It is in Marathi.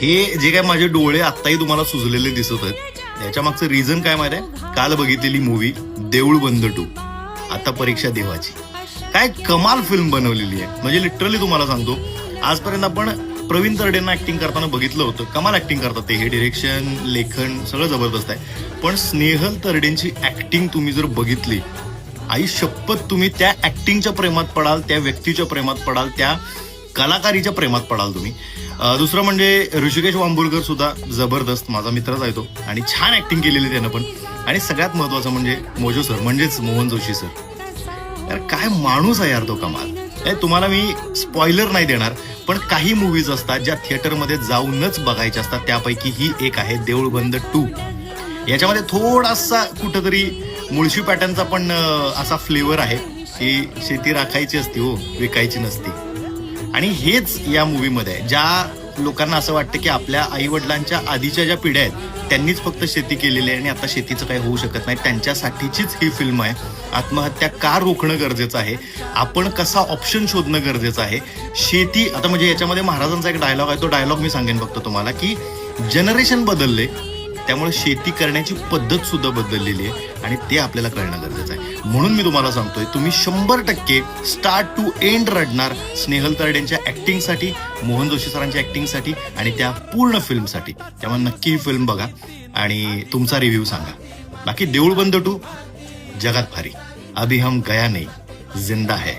हे जे काय माझे डोळे आत्ताही तुम्हाला सुजलेले दिसत आहेत याच्या मागचं रिझन काय माहिती आहे? काल बघितलेली मूवी देऊळ बंद 2, आता परीक्षा देवाची. काय कमाल फिल्म बनवलेली आहे. म्हणजे लिटरली तुम्हाला सांगतो, आजपर्यंत आपण प्रवीण तरडेंना ऍक्टिंग करताना बघितलं होतं. कमाल ऍक्टिंग करतात ते. हे डिरेक्शन, लेखन सगळं जबरदस्त आहे. पण स्नेहल तरडेंची ऍक्टिंग तुम्ही जर बघितली, आई शपथ तुम्ही त्या ऍक्टिंगच्या प्रेमात पडाल, त्या व्यक्तीच्या प्रेमात पडाल, त्या कलाकारीच्या प्रेमात पडाल तुम्ही. दुसरं म्हणजे ऋषिकेश वांबुरकर सुद्धा जबरदस्त, माझा मित्रच आहे तो, आणि छान ऍक्टिंग केलेली त्यानं पण. आणि सगळ्यात महत्वाचं म्हणजे मोजो सर, म्हणजेच मोहन जोशी सर. यार काय माणूस आहे यार तो, कमाल. तुम्हाला मी स्पॉइलर नाही देणार, पण काही मूवीज असतात ज्या थिएटरमध्ये जाऊनच बघायच्या असतात. त्यापैकी ही एक आहे देऊळ बंद 2. याच्यामध्ये थोडासा कुठंतरी मुळशी पॅटर्नचा पण असा फ्लेवर आहे की शेती राखायची असती हो, विकायची नसती. आणि हेच या मूवीमध्ये आहे. ज्या लोकांना असं वाटतं की आपल्या आई वडिलांच्या आधीच्या ज्या पिढ्या आहेत त्यांनीच फक्त शेती केलेली आहे आणि आता शेतीचं काही होऊ शकत नाही, त्यांच्यासाठीचीच ही फिल्म आहे. आत्महत्या का रोखणं गरजेचं आहे, आपण कसा ऑप्शन शोधणं गरजेचं आहे. शेती आता म्हणजे याच्यामध्ये महाराजांचा एक डायलॉग आहे, तो डायलॉग मी सांगेन फक्त तुम्हाला, की जनरेशन बदलले त्यामुळे शेती करण्याची पद्धत सुद्धा बदललेली आहे आणि ते आपल्याला कळणं गरजेचं आहे. म्हणून मी तुम्हाला सांगतोय, तुम्ही 100% स्टार्ट टू एंड रडणार स्नेहल तरडेंच्या ऍक्टिंगसाठी, मोहन जोशी सरांच्या ऍक्टिंगसाठी आणि त्या पूर्ण फिल्मसाठी. त्यामुळे नक्की ही फिल्म बघा आणि तुमचा रिव्ह्यू सांगा. बाकी देऊळ बंद 2 जगात भारी. अभी हम गया नहीं, जिंदा है.